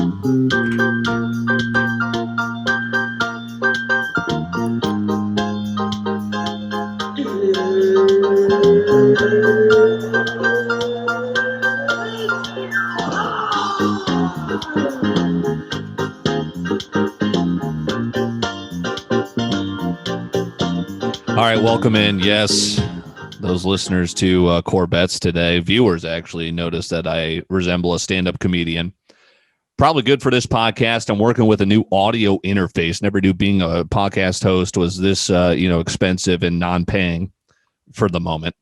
All right, welcome in. Yes, those listeners to Core Bets today, viewers actually noticed that I resemble a stand-up comedian. Probably good for this podcast. I'm working with a new audio interface. Never knew being a podcast host was this, expensive and non-paying for the moment.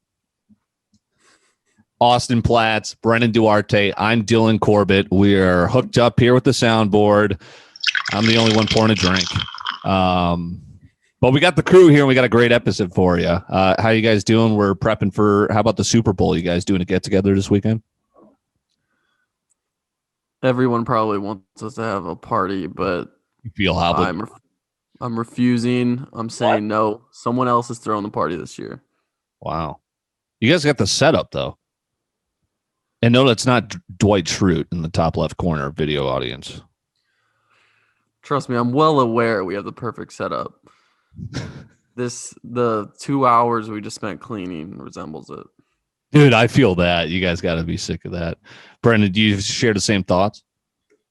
Austin Platts, Brennan Duarte. I'm Dylan Corbett. We are hooked up here with the soundboard. I'm the only one pouring a drink. But we got the crew here, and we got a great episode for you. How you guys doing? We're prepping for, how about the Super Bowl? You guys doing a get-together this weekend? Everyone probably wants us to have a party, but You feel obligated? I'm refusing. I'm saying no. Someone else is throwing the party this year. Wow. You guys got the setup, though. And no, that's not Dwight Schrute in the top left corner video audience. Trust me, I'm well aware we have the perfect setup. The 2 hours we just spent cleaning resembles it. Dude, I feel that. You guys got to be sick of that. Brendan, do you share the same thoughts?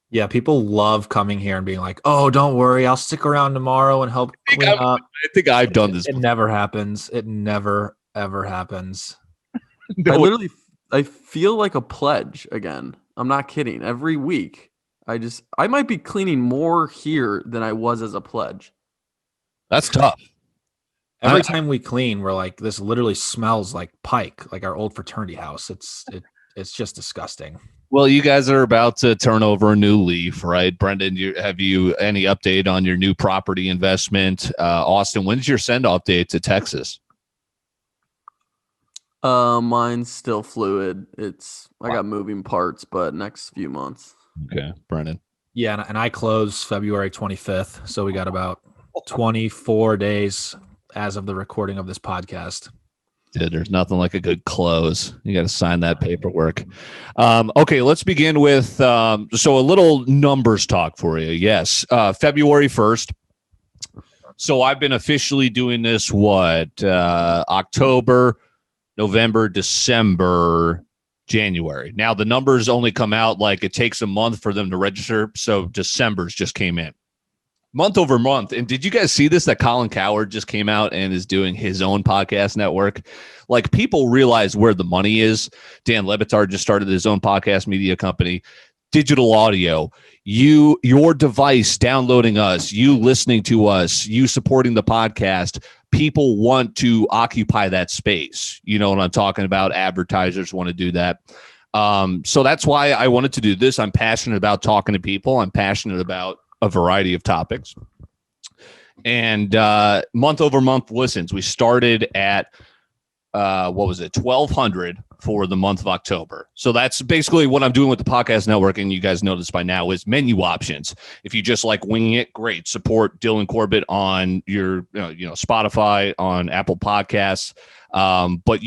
Yeah, people love coming here and being like, "Oh, don't worry, I'll stick around tomorrow and help clean up." I think I've done this. It never happens. It never, ever happens. No, I feel like a pledge again. I'm not kidding. Every week, I might be cleaning more here than I was as a pledge. that's tough. Every time we clean, we're like, "This literally smells like Pike, like our old fraternity house." It's just disgusting. Well, you guys are about to turn over a new leaf, right? Brendan, have you any update on your new property investment? Austin, when's your send-off date to Texas? Mine's still fluid. I got moving parts, but next few months. Okay, Brendan. Yeah, and I close February 25th, so we got about 24 days as of the recording of this podcast. Dude, there's nothing like a good close. You got to sign that paperwork. Okay, let's begin with so a little numbers talk for you. Yes, February 1st. So I've been officially doing this, October, November, December, January. Now, the numbers only come out like it takes a month for them to register, so December's just came in. Month over month. And did you guys see this, that Colin Cowherd just came out and is doing his own podcast network? Like, people realize where the money is. Dan Le Batard just started his own podcast media company. Digital audio, your device downloading us, you listening to us, you supporting the podcast. People want to occupy that space. You know what I'm talking about? Advertisers want to do that. So that's why I wanted to do this. I'm passionate about talking to people. I'm passionate about a variety of topics. And month over month listens. We started at 1,200 for the month of October. So that's basically what I'm doing with the podcast network. And you guys know this by now, is menu options. If you just like Winging It, great. Support Dylan Corbett on your Spotify, on Apple Podcasts. But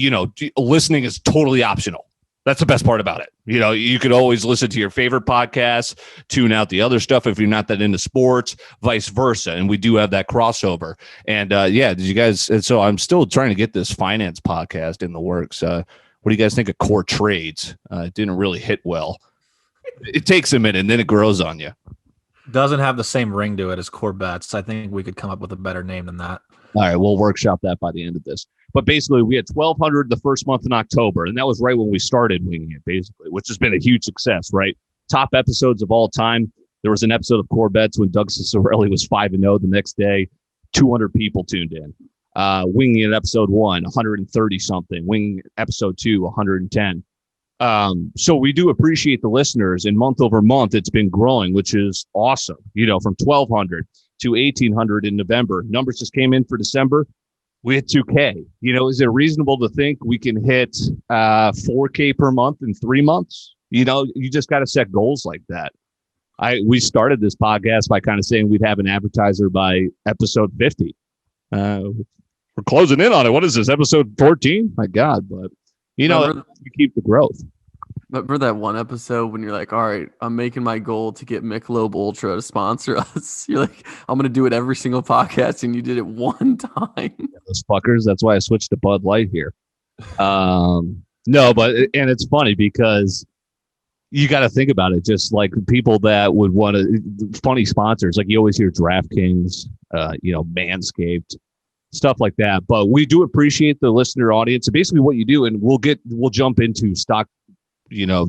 listening is totally optional. That's the best part about it. You could always listen to your favorite podcasts, tune out the other stuff if you're not that into sports, vice versa. And we do have that crossover. And did you guys? And so I'm still trying to get this finance podcast in the works. What do you guys think of Core Trades? It didn't really hit well. It takes a minute and then it grows on you. Doesn't have the same ring to it as Core Bets. I think we could come up with a better name than that. All right, we'll workshop that by the end of this. But basically, we had 1,200 the first month in October, and that was right when we started Winging It, basically, which has been a huge success, right? Top episodes of all time. There was an episode of Core Bets when Doug Cicerelli was 5-0 the next day. 200 people tuned in. Winging It episode 1, 130-something. Winging It episode 2, 110. So we do appreciate the listeners, and month over month, it's been growing, which is awesome. From 1,200 to 1,800 in November. Numbers just came in for December. We hit 2K. Is it reasonable to think we can hit 4K per month in 3 months? You just got to set goals like that. We started this podcast by kind of saying we'd have an advertiser by episode 50. We're closing in on it. What is this, episode 14? My God, but we keep the growth. Remember that one episode when you're like, all right, I'm making my goal to get Michelob Ultra to sponsor us. You're like, I'm going to do it every single podcast. And you did it one time. Those fuckers. That's why I switched to Bud Light here. No, but and it's funny because you got to think about it. Just like people that would want to, funny sponsors, like you always hear DraftKings, Manscaped, stuff like that. But we do appreciate the listener audience. So basically what you do, and we'll jump into stock,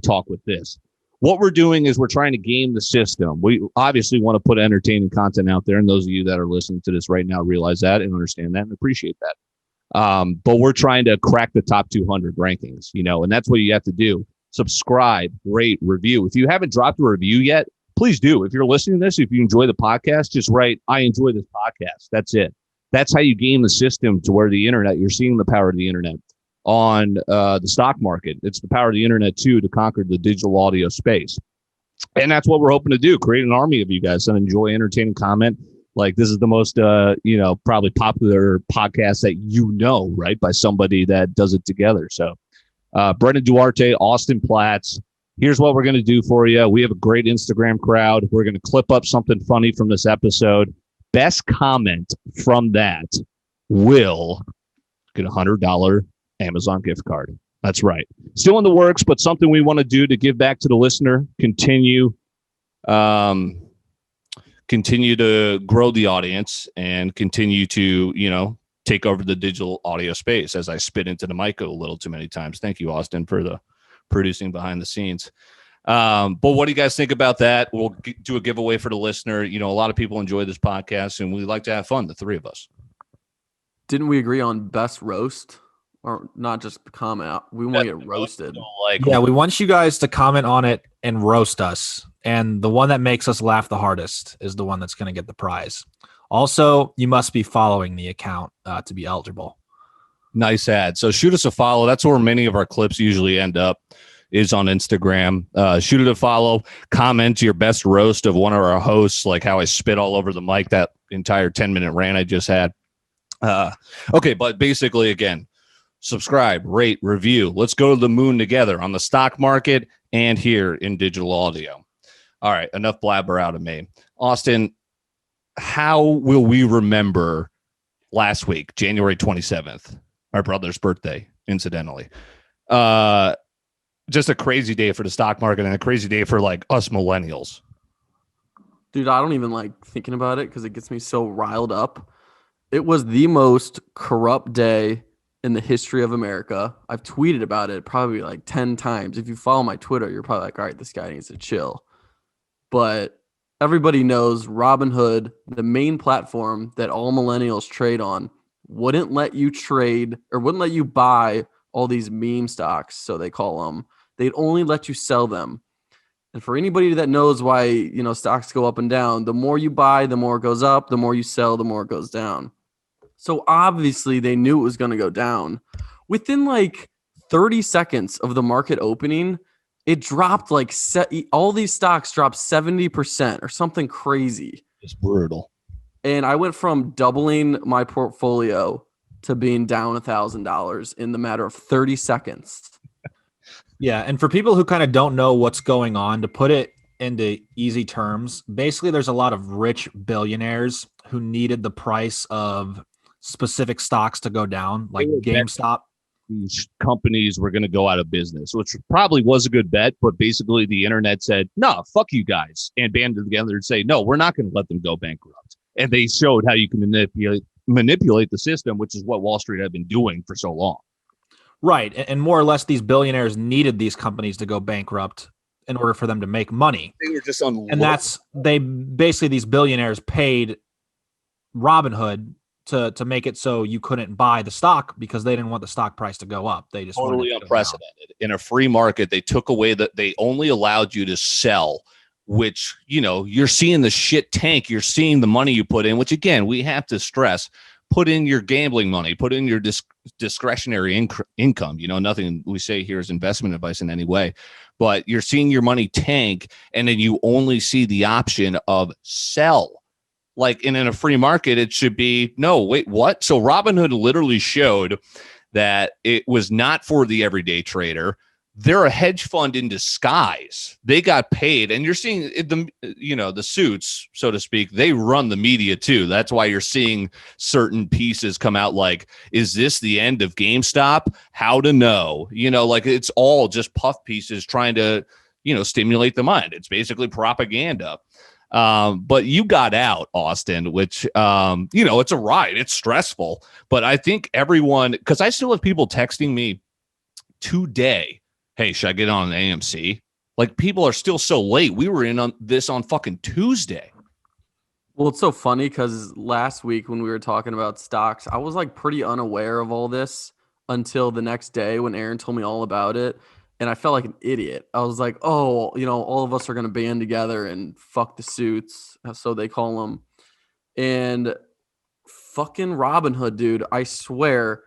talk with this. What we're doing is we're trying to game the system. We obviously want to put entertaining content out there. And those of you that are listening to this right now realize that and understand that and appreciate that. But we're trying to crack the top 200 rankings, and that's what you have to do. Subscribe, rate, review. If you haven't dropped a review yet, please do. If you're listening to this, if you enjoy the podcast, just write, I enjoy this podcast. That's it. That's how you game the system to where the internet, you're seeing the power of the internet on the stock market. It's the power of the internet, too, to conquer the digital audio space. And that's what we're hoping to do, create an army of you guys that enjoy entertaining comment. Like this is the most, probably popular podcast that right, by somebody that does it together. So Brendan Duarte, Austin Platts. Here's what we're going to do for you. We have a great Instagram crowd. We're going to clip up something funny from this episode. Best comment from that will get a $100 Amazon gift card. That's right. Still in the works, but something we want to do to give back to the listener, continue to grow the audience and continue to, take over the digital audio space as I spit into the mic a little too many times. Thank you, Austin, for the producing behind the scenes. But what do you guys think about that? We'll do a giveaway for the listener. A lot of people enjoy this podcast and we like to have fun, the three of us. Didn't we agree on best roast? Or not just comment? We want to get roasted. We want you guys to comment on it and roast us. And the one that makes us laugh the hardest is the one that's going to get the prize. Also, you must be following the account to be eligible. Nice ad. So shoot us a follow. That's where many of our clips usually end up, is on Instagram. Shoot it a follow. Comment your best roast of one of our hosts, like how I spit all over the mic, that entire 10-minute rant I just had. Okay, but basically, again, subscribe, rate, review. Let's go to the moon together on the stock market and here in digital audio. All right, enough blabber out of me. Austin, how will we remember last week, January 27th, our brother's birthday, incidentally? Just a crazy day for the stock market and a crazy day for like us millennials. Dude, I don't even like thinking about it because it gets me so riled up. It was the most corrupt day in the history of America. I've tweeted about it probably like 10 times. If you follow my Twitter, you're probably like, all right, this guy needs to chill. But everybody knows Robinhood, the main platform that all millennials trade on, wouldn't let you trade or wouldn't let you buy all these meme stocks, so they call them. They'd only let you sell them. And for anybody that knows why, stocks go up and down, the more you buy, the more it goes up. The more you sell, the more it goes down. So obviously they knew it was going to go down. Within like 30 seconds of the market opening, it dropped like all these stocks dropped 70% or something crazy. It's brutal. And I went from doubling my portfolio to being down $1,000 in the matter of 30 seconds. Yeah, and for people who kind of don't know what's going on, to put it into easy terms, basically there's a lot of rich billionaires who needed the price of specific stocks to go down, like GameStop. These companies were going to go out of business, which probably was a good bet, but basically the internet said, no, fuck you guys, and banded together and say, no, we're not going to let them go bankrupt. And they showed how you can manipulate the system, which is what Wall Street had been doing for so long. Right. And more or less, these billionaires needed these companies to go bankrupt in order for them to make money. They were just on. And these billionaires paid Robinhood to make it so you couldn't buy the stock because they didn't want the stock price to go up. They just totally unprecedented. In a free market, they took away that they only allowed you to sell, which, you're seeing the shit tank. You're seeing the money you put in, which again, we have to stress, put in your gambling money, put in your discretionary income. Nothing we say here is investment advice in any way, but you're seeing your money tank and then you only see the option of sell. Like in a free market, it should be, no, wait, what? So Robinhood literally showed that it was not for the everyday trader. they're a hedge fund in disguise. They got paid, and you're seeing the suits, so to speak. They run the media too. That's why you're seeing certain pieces come out like, "Is this the end of GameStop? How to know?" Like it's all just puff pieces trying to, stimulate the mind. It's basically propaganda. But you got out, Austin, which, it's a ride. It's stressful. But I think everyone, because I still have people texting me today, "Hey, should I get on an AMC?" Like, people are still so late. We were in on this on fucking Tuesday. Well, it's so funny because last week when we were talking about stocks, I was like pretty unaware of all this until the next day when Aaron told me all about it. And I felt like an idiot. I was like, oh, all of us are going to band together and fuck the suits. So they call them. And fucking Robinhood, dude, I swear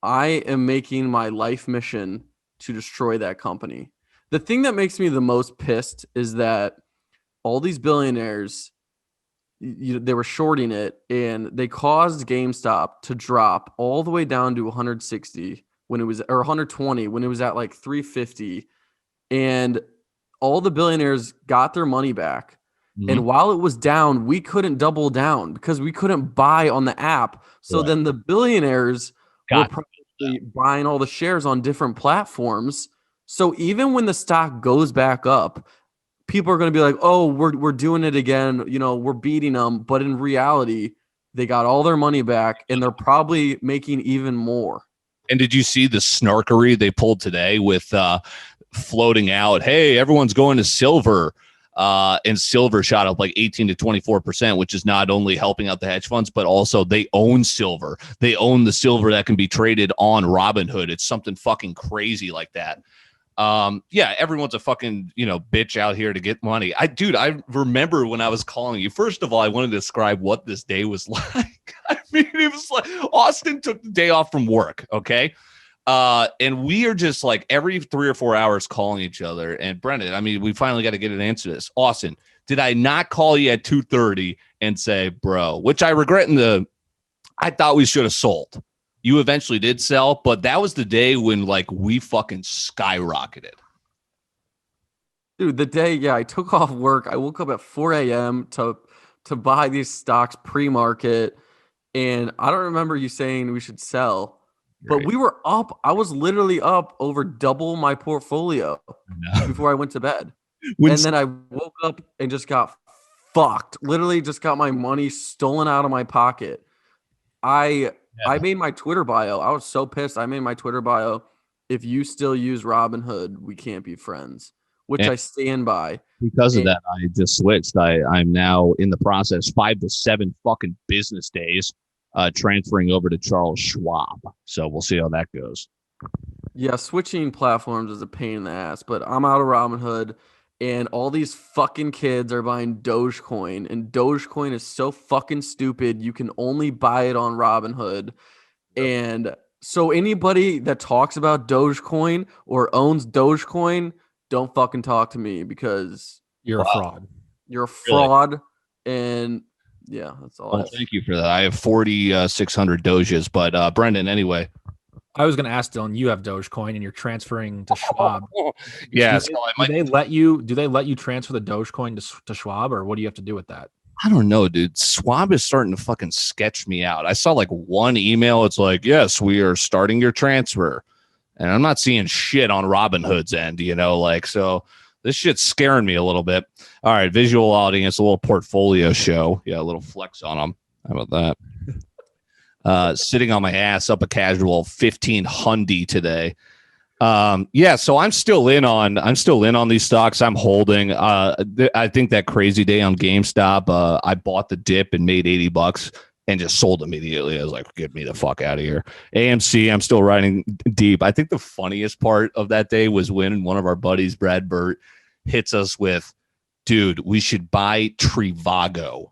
I am making my life mission to destroy that company. The thing that makes me the most pissed is that all these billionaires, they were shorting it, and they caused GameStop to drop all the way down to 160 when it was, or 120 when it was at like 350, and all the billionaires got their money back. Mm-hmm. And while it was down, we couldn't double down because we couldn't buy on the app. So then the billionaires were probably buying all the shares on different platforms. So even when the stock goes back up, people are going to be like, "Oh, we're doing it again. We're beating them." But in reality, they got all their money back, and they're probably making even more. And did you see the snarkery they pulled today with floating out, "Hey, everyone's going to silver," and silver shot up like 18 to 24%, which is not only helping out the hedge funds, but also they own silver. They own the silver that can be traded on Robinhood. It's something fucking crazy like that. Everyone's a fucking, bitch out here to get money. I remember when I was calling you, first of all, I want to describe what this day was like. I mean, it was like Austin took the day off from work. Okay. And we are just like every 3 or 4 hours calling each other. And Brendan, I mean, we finally got to get an answer to this. Austin, did I not call you at 2:30 and say, "Bro," which I regret I thought we should have sold. You eventually did sell, but that was the day when like we fucking skyrocketed. Dude, the day, I took off work. I woke up at 4 a.m. to buy these stocks pre-market. And I don't remember you saying we should sell, but we were up. I was literally up over double my portfolio before I went to bed. And then I woke up and just got fucked. Literally just got my money stolen out of my pocket. I made my Twitter bio. I was so pissed. I made my Twitter bio, "If you still use Robinhood, we can't be friends," which I stand by. Because of that, I just switched. I'm now in the process, 5 to 7 fucking business days, transferring over to Charles Schwab. So we'll see how that goes. Yeah, switching platforms is a pain in the ass, but I'm out of Robinhood. And all these fucking kids are buying Dogecoin, and Dogecoin is so fucking stupid. You can only buy it on Robinhood. Yep. And so anybody that talks about Dogecoin or owns Dogecoin, don't fucking talk to me because you're a fraud. You're a fraud. Really? And that's all. Well, thank you for that. I have 4,600 Doges, but Brendan, anyway. I was going to ask Dylan, you have Dogecoin and you're transferring to Schwab. Yeah. Do they let you transfer the Dogecoin to Schwab, or what do you have to do with that? I don't know, dude. Schwab is starting to fucking sketch me out. I saw like one email. It's like, "Yes, we are starting your transfer." And I'm not seeing shit on Robinhood's end, so this shit's scaring me a little bit. All right. Visual audience, a little portfolio show. Yeah. A little flex on them. How about that? Sitting on my ass up a casual 1500 today. So I'm still in on these stocks. I'm holding. I think that crazy day on GameStop, I bought the dip and made $80 and just sold immediately. I was like, "Get me the fuck out of here." AMC, I'm still riding deep. I think the funniest part of that day was when one of our buddies, Brad Burt, hits us with, "Dude, we should buy Trivago."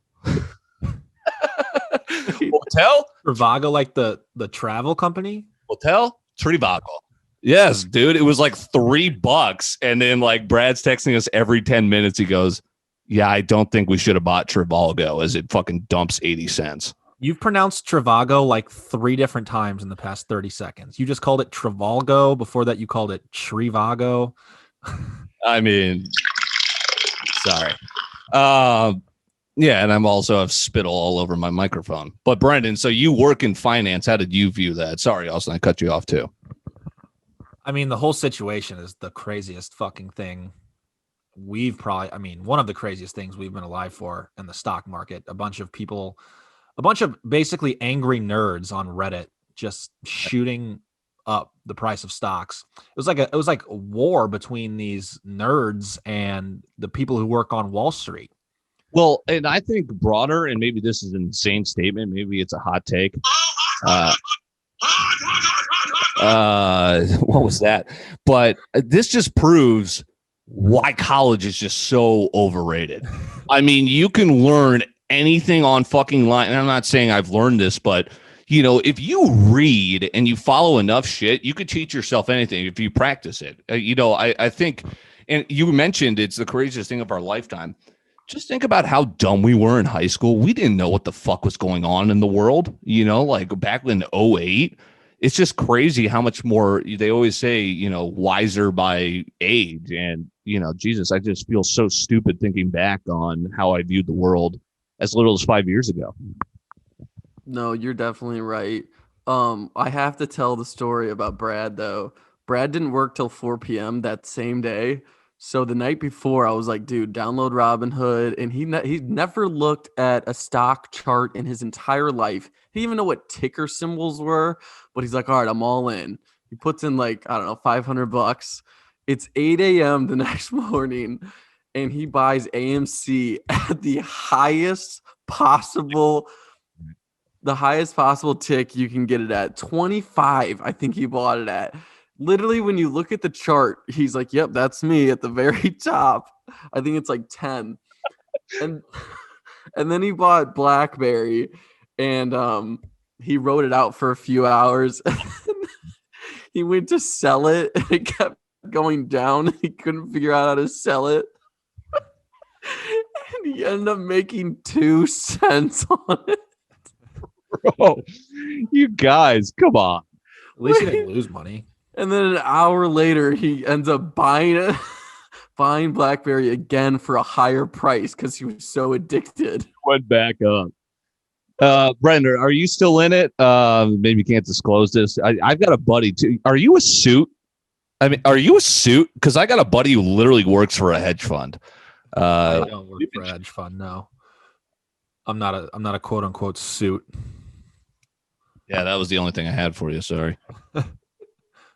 Hotel? Trivago, like the travel company? Hotel? Trivago. Yes, dude. It was like $3. And then like Brad's texting us every 10 minutes. He goes, "Yeah, I don't think we should have bought Trivago as it fucking dumps 80 cents. You've pronounced Trivago like 3 different times in the past 30 seconds. You just called it Trivalgo. Before that, you called it Trivago. I mean, sorry. Yeah, and I'm also have spittle all over my microphone. But Brendan, so you work in finance. How did you view that? Sorry, Austin, I cut you off too. I mean, the whole situation is the craziest fucking thing one of the craziest things we've been alive for in the stock market. A bunch of basically angry nerds on Reddit just shooting up the price of stocks. It was like a war between these nerds and the people who work on Wall Street. Well, and I think broader, and maybe this is an insane statement, maybe it's a hot take. What was that? But this just proves why college is just so overrated. I mean, you can learn anything on fucking line. And I'm not saying I've learned this, but if you read and you follow enough shit, you could teach yourself anything if you practice it. I think, and you mentioned it's the craziest thing of our lifetime. Just think about how dumb we were in high school. We didn't know what the fuck was going on in the world, like back in 2008. It's just crazy how much more they always say, wiser by age. And, Jesus, I just feel so stupid thinking back on how I viewed the world as little as 5 years ago. No, you're definitely right. I have to tell the story about Brad, though. Brad didn't work till 4 p.m. that same day. So the night before, I was like, dude, download Robinhood. And he never looked at a stock chart in his entire life. He didn't even know what ticker symbols were. But he's like, all right, I'm all in. He puts in like, I don't know, $500. It's 8 a.m. the next morning. And he buys AMC at the highest possible tick you can get it at. 25, I think he bought it at. Literally, when you look at the chart, he's like, yep, that's me at the very top. I think it's like 10. And then he bought BlackBerry, and he wrote it out for a few hours. He went to sell it, and it kept going down. He couldn't figure out how to sell it. And he ended up making 2 cents on it. Bro, you guys, come on. At least he didn't lose money. And then an hour later, he ends up buying BlackBerry again for a higher price because he was so addicted. Went back up. Brendan, are you still in it? Maybe you can't disclose this. I've got a buddy too. Are you a suit? Are you a suit? Because I got a buddy who literally works for a hedge fund. I don't work for a hedge fund. No, I'm not a quote unquote suit. Yeah, that was the only thing I had for you. Sorry.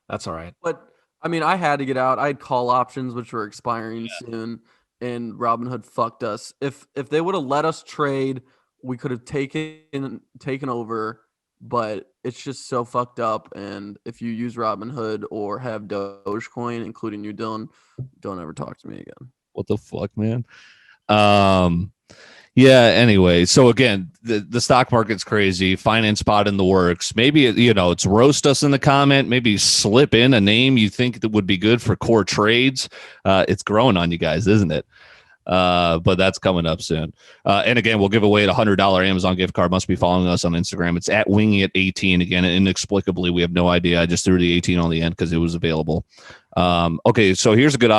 That's all right. But I mean, I had to get out. I had call options which were expiring soon, and Robinhood fucked us. If they would have let us trade, we could have taken over. But it's just so fucked up. And if you use Robinhood or have Dogecoin, including you, Dylan, don't ever talk to me again. What the fuck, man? Yeah, anyway, so again, the stock market's crazy. Finance Pod in the works. Maybe, it's roast us in the comment. Maybe slip in a name you think that would be good for core trades. It's growing on you guys, isn't it? But that's coming up soon. And again, we'll give away a $100 Amazon gift card. Must be following us on Instagram. It's at Wingin't 18. Again, inexplicably, we have no idea. I just threw the 18 on the end because it was available. Okay, so here's a good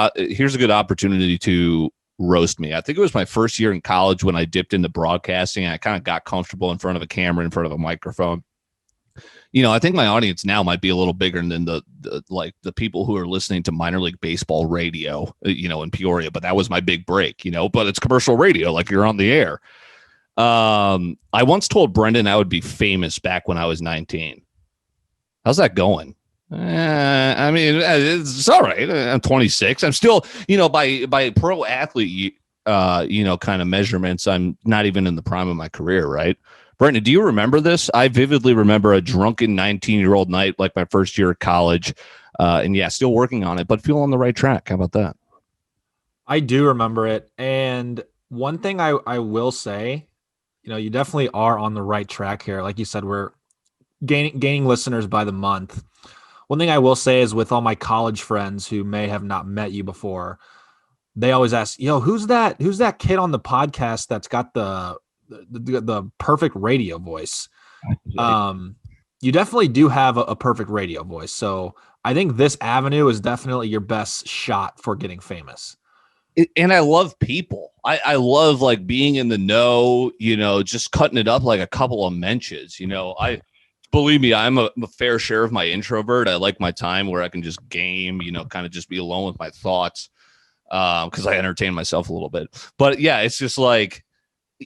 opportunity to roast me. I think it was my first year in college when I dipped into broadcasting. I kind of got comfortable in front of a camera, in front of a microphone. I think my audience now might be a little bigger than the people who are listening to minor league baseball radio, in Peoria. But that was my big break, but it's commercial radio, like you're on the air. I once told Brendan I would be famous back when I was 19. How's that going? It's all right. I'm 26. I'm still, by pro athlete, kind of measurements, I'm not even in the prime of my career, right? Brendan, do you remember this? I vividly remember a drunken 19-year-old night, like my first year of college. And yeah, still working on it, but feel on the right track. How about that? I do remember it. And one thing I will say, you definitely are on the right track here. Like you said, we're gaining listeners by the month. One thing I will say is with all my college friends who may have not met you before, they always ask, who's that kid on the podcast that's got the the perfect radio voice. You definitely do have a perfect radio voice. So I think this avenue is definitely your best shot for getting famous. And I love people. I love like being in the know, just cutting it up like a couple of mentions. Believe me, I'm a fair share of my introvert. I like my time where I can just game, kind of just be alone with my thoughts, because I entertain myself a little bit. But yeah, it's just like,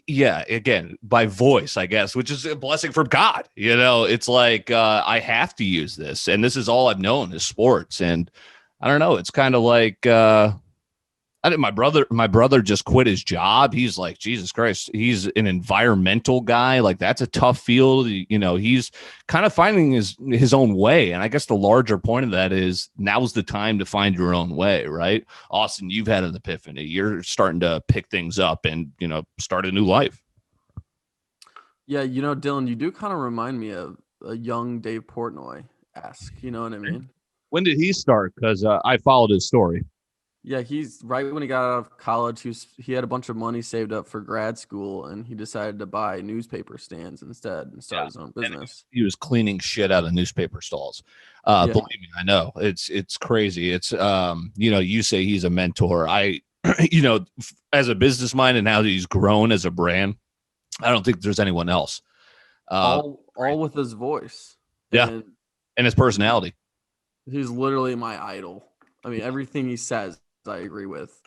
yeah, again, by voice, I guess, which is a blessing from God. It's like I have to use this, and this is all I've known is sports. And I don't know, it's kind of like my brother just quit his job. He's like, Jesus Christ, he's an environmental guy. Like, that's a tough field. He's kind of finding his own way. And I guess the larger point of that is now's the time to find your own way, right? Austin, you've had an epiphany. You're starting to pick things up and, start a new life. Yeah, Dylan, you do kind of remind me of a young Dave Portnoy-esque, you know what I mean? When did he start? Because I followed his story. Yeah, he's right when he got out of college. He had a bunch of money saved up for grad school, and he decided to buy newspaper stands instead and start his own business. He was cleaning shit out of newspaper stalls. Believe me, I know it's crazy. It's you say he's a mentor. I, as a business mind and how he's grown as a brand, I don't think there's anyone else. All with his voice. Yeah, and his personality. He's literally my idol. I mean, everything he says, I agree with.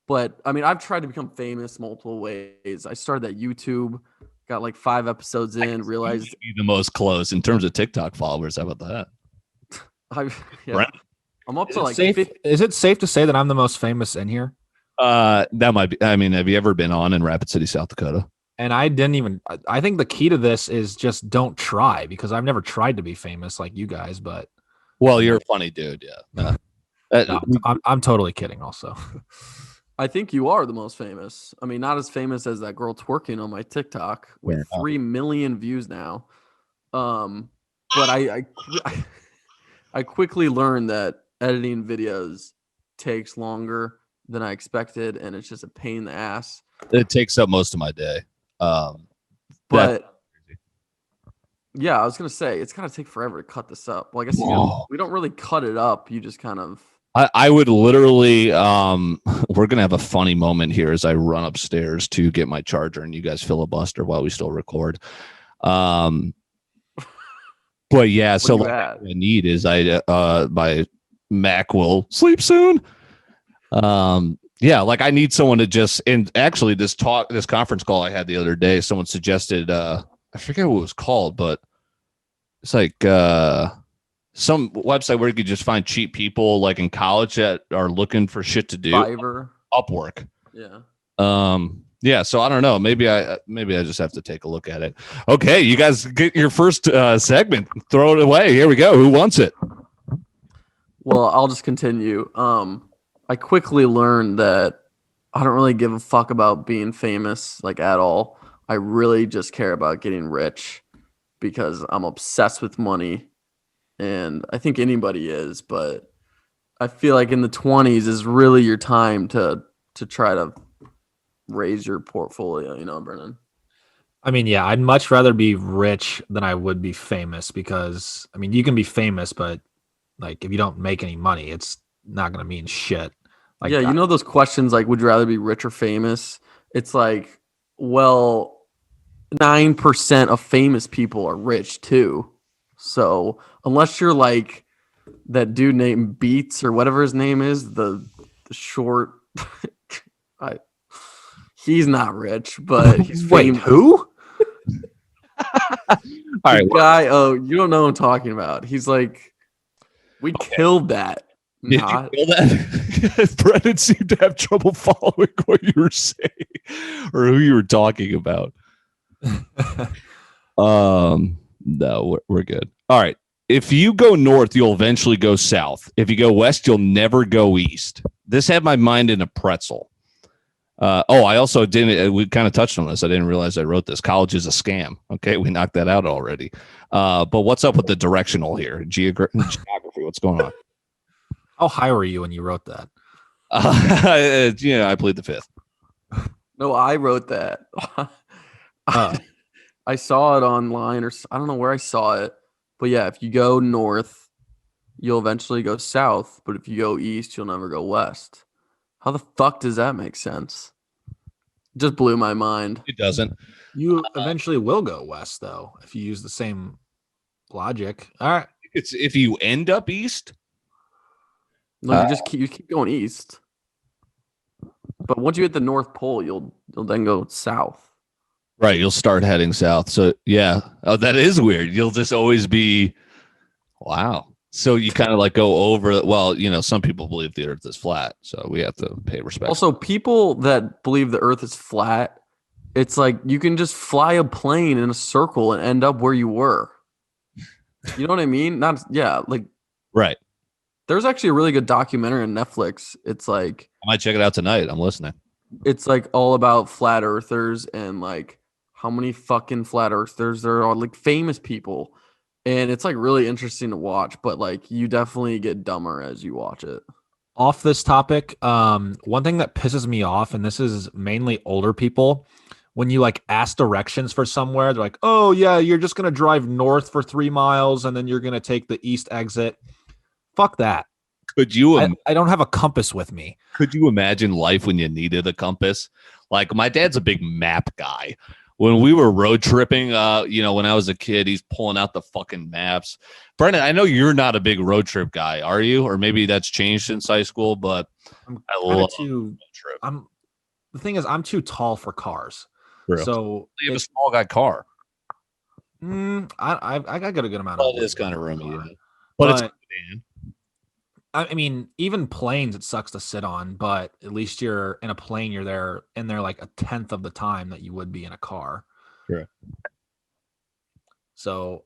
But, I mean, I've tried to become famous multiple ways. I started at YouTube, got like 5 episodes in, realized... Be the most close in terms of TikTok followers. How about that? I'm up to like... Is it safe to say that I'm the most famous in here? That might be. I mean, have you ever been on in Rapid City, South Dakota? And I think the key to this is just don't try, because I've never tried to be famous like you guys, but... Well, you're a funny dude, yeah. No, I'm totally kidding also. I think you are the most famous. I mean, not as famous as that girl twerking on my TikTok with 3 million views now. But I quickly learned that editing videos takes longer than I expected, and it's just a pain in the ass. It takes up most of my day. But yeah, I was gonna say it's gonna take forever to cut this up. Well, I guess we don't really cut it up. You just kind of. I would literally. We're gonna have a funny moment here as I run upstairs to get my charger, and you guys filibuster while we still record. But yeah, so what I need is my Mac will sleep soon. Yeah, like I need someone to just, and actually this conference call I had the other day, someone suggested, I forget what it was called, but it's like some website where you could just find cheap people like in college that are looking for shit to do. Fiverr. Upwork. Yeah. Yeah, so I don't know. Maybe I just have to take a look at it. Okay, you guys get your first segment. Throw it away. Here we go. Who wants it? Well, I'll just continue. I quickly learned that I don't really give a fuck about being famous like at all. I really just care about getting rich because I'm obsessed with money, and I think anybody is, but I feel like in the 20s is really your time to try to raise your portfolio, you know, Brennan. I mean, yeah, I'd much rather be rich than I would be famous because, I mean, you can be famous, but like if you don't make any money, it's not going to mean shit. Like, yeah, you know those questions like, would you rather be rich or famous? It's like, well, 9% of famous people are rich too. So unless you're like that dude named Beats or whatever his name is, the short, he's not rich, but he's famous. Wait, who? All right, guy. Oh, you don't know what I'm talking about. He's like, we killed that. Did you feel that? Brennan seemed to have trouble following what you were saying or who you were talking about. No, we're good. All right. If you go north, you'll eventually go south. If you go west, you'll never go east. This had my mind in a pretzel. I also didn't. We kind of touched on this. I didn't realize I wrote this. College is a scam. Okay, we knocked that out already. But what's up with the directional here? Geography. What's going on? How high were you when you wrote that? I plead the fifth. No, I wrote that. I saw it online, or I don't know where I saw it, but yeah, if you go north, you'll eventually go south, but if you go east, you'll never go west. How the fuck does that make sense? Just blew my mind. It doesn't. You eventually will go west, though, if you use the same logic. All right. It's if you end up east. No, you keep going east. But once you hit the North Pole, you'll then go south. Right, you'll start heading south. So yeah, that is weird. You'll just always be, wow. So you kind of like go over. Well, some people believe the Earth is flat, so we have to pay respect. Also, people that believe the Earth is flat, it's like you can just fly a plane in a circle and end up where you were. You know what I mean? Right. There's actually a really good documentary on Netflix. It's like I might check it out tonight. I'm listening. It's like all about flat earthers and like how many fucking flat earthers there are, like famous people. And it's like really interesting to watch, but like you definitely get dumber as you watch it. Off this topic, one thing that pisses me off, and this is mainly older people, when you like ask directions for somewhere, they're like, oh yeah, you're just going to drive north for 3 miles and then you're going to take the east exit. Fuck that. Could you? I don't have a compass with me. Could you imagine life when you needed a compass? Like my dad's a big map guy. When we were road tripping, when I was a kid, he's pulling out the fucking maps. Brendan, I know you're not a big road trip guy, are you? Or maybe that's changed since high school, but I love road trip. The thing is, I'm too tall for cars. True. So you have a small guy car. I got a good amount of. It is kind of roomy, yeah. But it's. I mean, even planes, it sucks to sit on, but at least you're in a plane, you're in there like a tenth of the time that you would be in a car. Sure. So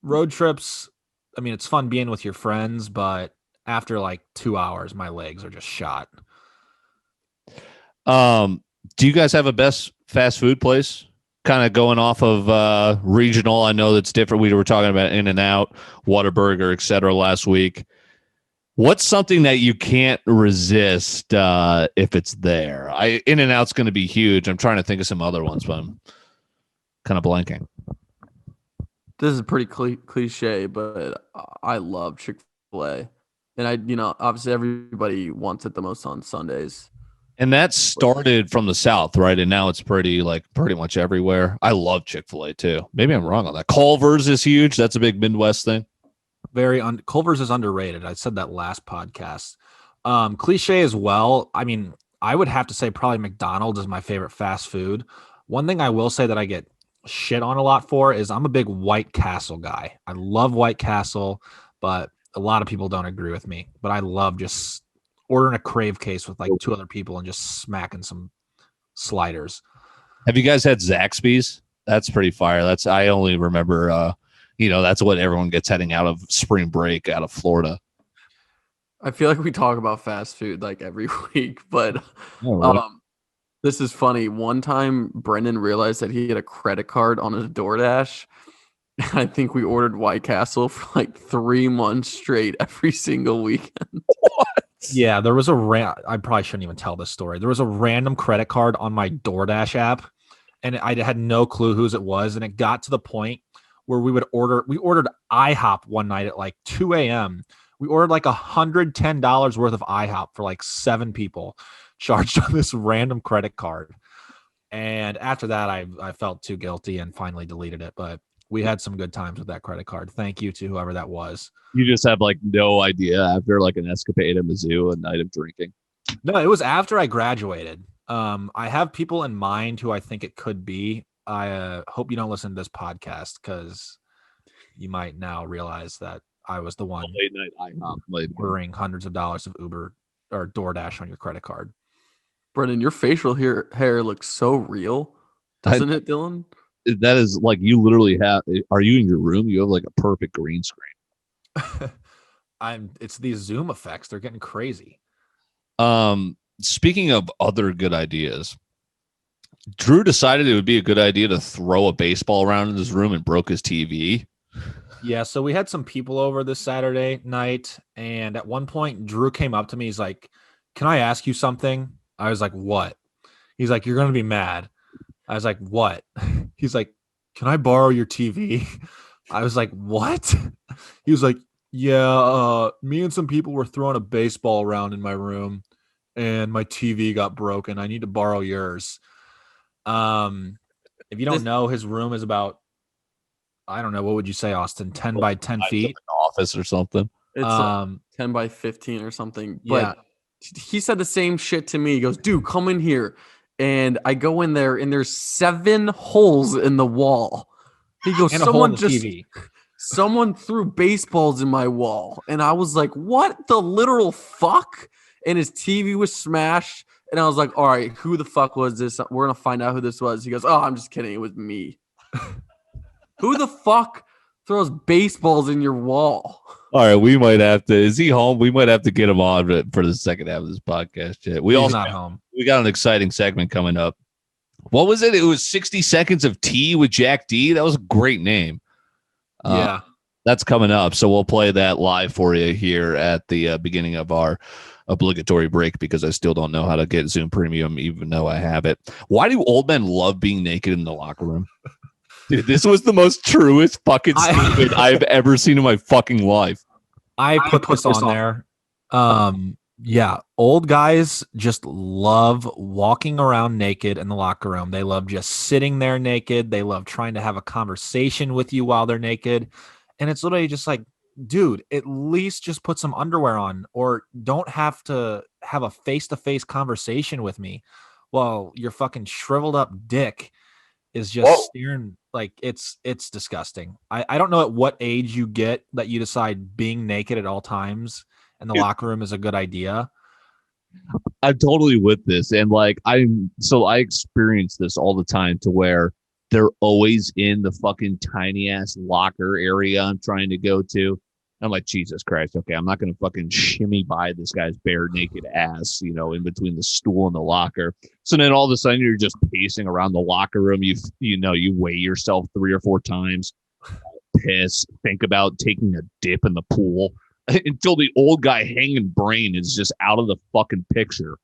road trips, I mean, it's fun being with your friends, but after like 2 hours, my legs are just shot. Do you guys have a best fast food place? Kind of going off of regional. I know that's different. We were talking about In-N-Out, Whataburger, etc. last week. What's something that you can't resist if it's there? In-N-Out's going to be huge. I'm trying to think of some other ones, but I'm kind of blanking. This is pretty cliche, but I love Chick-fil-A. And obviously everybody wants it the most on Sundays. And that started from the South, right? And now it's pretty much everywhere. I love Chick-fil-A too. Maybe I'm wrong on that. Culver's is huge. That's a big Midwest thing. Culver's is underrated. I said that last podcast. Cliche as well. I mean, I would have to say probably McDonald's is my favorite fast food. One thing I will say that I get shit on a lot for is I'm a big White Castle guy. I love White Castle, but a lot of people don't agree with me. But I love just ordering a crave case with like 2 other people and just smacking some sliders. Have you guys had Zaxby's? That's pretty fire. I only remember that's what everyone gets heading out of spring break out of Florida. I feel like we talk about fast food like every week, but this is funny. One time Brendan realized that he had a credit card on his DoorDash. And I think we ordered White Castle for like 3 months straight every single weekend. What? Yeah, there was I probably shouldn't even tell this story. There was a random credit card on my DoorDash app, and I had no clue whose it was. And it got to the point where we ordered IHOP one night at like 2 a.m. We ordered like $110 worth of IHOP for like 7 people charged on this random credit card. And after that, I felt too guilty and finally deleted it. But we had some good times with that credit card. Thank you to whoever that was. You just have like no idea after like an escapade at Mizzou, a night of drinking. No, it was after I graduated. I have people in mind who I think it could be. I hope you don't listen to this podcast because you might now realize that I was the one late night IHOP ordering hundreds of dollars of Uber or DoorDash on your credit card. Brendan, your facial hair looks so real, doesn't it, Dylan? That is like you literally have. Are you in your room? You have like a perfect green screen. It's these Zoom effects. They're getting crazy. Speaking of other good ideas, Drew decided it would be a good idea to throw a baseball around in his room and broke his TV. Yeah, so we had some people over this Saturday night, and at one point, Drew came up to me. He's like, "Can I ask you something?" I was like, "What?" He's like, "You're going to be mad." I was like, what? He's like, can I borrow your TV? I was like, what? He was like, yeah, me and some people were throwing a baseball around in my room and my TV got broken. I need to borrow yours. If you don't know, his room is about, I don't know, what would you say, Austin? 10 by 10 feet? Office or something. It's like 10 by 15 or something. Yeah. But he said the same shit to me. He goes, dude, come in here. And I go in there and there's 7 holes in the wall. He goes, And a hole in the TV. Someone threw baseballs in my wall. And I was like, what the literal fuck? And his TV was smashed. And I was like, all right, who the fuck was this? We're going to find out who this was. He goes, oh, I'm just kidding. It was me. Who the fuck throws baseballs in your wall? All right, we might have to. Is he home? We might have to get him on for the second half of this podcast. He's not home. We got an exciting segment coming up. What was it? It was 60 Seconds of Tea with Jack D. That was a great name. Yeah. That's coming up. So we'll play that live for you here at the beginning of our obligatory break because I still don't know how to get Zoom Premium, even though I have it. Why do old men love being naked in the locker room? Dude, this was the most truest fucking statement I've ever seen in my fucking life. I put this on there. Yeah, old guys just love walking around naked in the locker room. They love just sitting there naked. They love trying to have a conversation with you while they're naked. And it's literally just like, dude, at least just put some underwear on or don't have to have a face-to-face conversation with me while your fucking shriveled up dick is just staring. Like it's disgusting. I don't know at what age you get that you decide being naked at all times in the locker room is a good idea. I'm totally with this. And like, I experience this all the time to where they're always in the fucking tiny ass locker area I'm trying to go to. I'm like, Jesus Christ. Okay. I'm not going to fucking shimmy by this guy's bare naked ass, in between the stool and the locker. So then all of a sudden you're just pacing around the locker room. You weigh yourself 3 or 4 times, piss, think about taking a dip in the pool until the old guy hanging brain is just out of the fucking picture.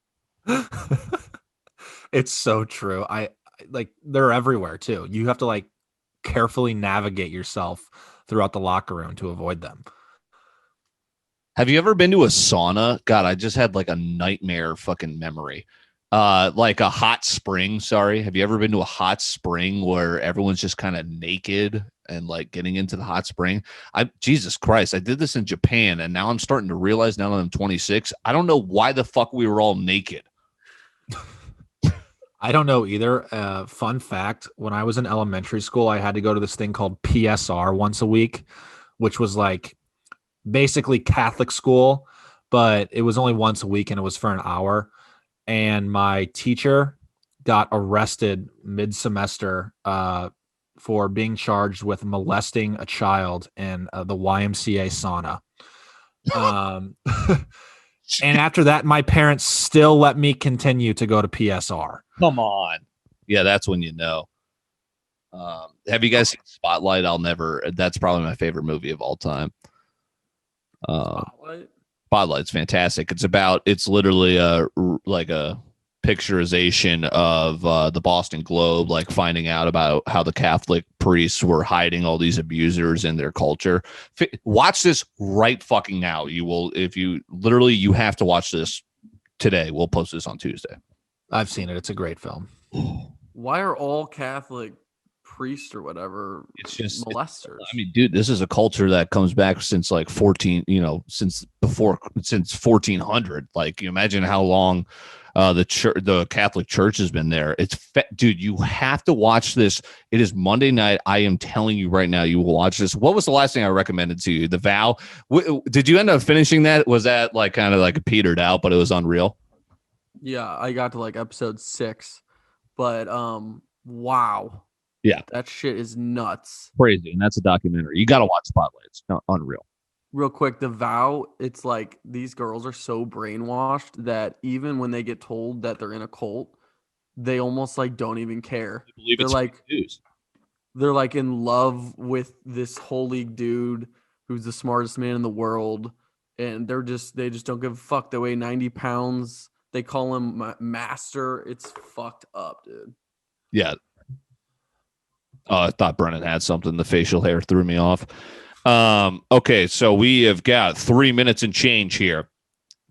It's so true. I like, they're everywhere too. You have to like carefully navigate yourself throughout the locker room to avoid them. Have you ever been to a sauna? God, I just had like a nightmare fucking memory. Like a hot spring. Sorry. Have you ever been to a hot spring where everyone's just kind of naked and like getting into the hot spring? Jesus Christ. I did this in Japan and now I'm starting to realize now that I'm 26, I don't know why the fuck we were all naked. I don't know either. Fun fact, when I was in elementary school, I had to go to this thing called PSR once a week, which was like basically Catholic school, but it was only once a week and it was for an hour. And my teacher got arrested mid-semester for being charged with molesting a child in the YMCA sauna. And after that, my parents still let me continue to go to PSR. Come on. Yeah, that's when you know. Have you guys seen Spotlight? That's probably my favorite movie of all time. Spotlight's fantastic. It's literally like a picturization of the Boston Globe, like finding out about how the Catholic priests were hiding all these abusers in their culture. Watch this right fucking now. You have to watch this today. We'll post this on Tuesday. I've seen it. It's a great film. Why are all Catholic priests or whatever molesters? I mean, dude, this is a culture that comes back since like 1400. Like, you imagine how long the Catholic Church has been there. Dude, you have to watch this. It is Monday night. I am telling you right now, you will watch this. What was the last thing I recommended to you? The Vow. Did you end up finishing that? Was that like kind of like petered out, but it was unreal? Yeah, I got to like episode 6, but wow. Yeah, that shit is nuts. Crazy, and that's a documentary. You got to watch Spotlight. It's unreal. Real quick, The Vow, it's like these girls are so brainwashed that even when they get told that they're in a cult, they almost like don't even care. They're like in love with this holy dude who's the smartest man in the world, and they just don't give a fuck. They weigh 90 pounds. They call him master. It's fucked up, dude. Yeah. Oh, I thought Brennan had something. The facial hair threw me off. Okay, so we have got 3 minutes and change here.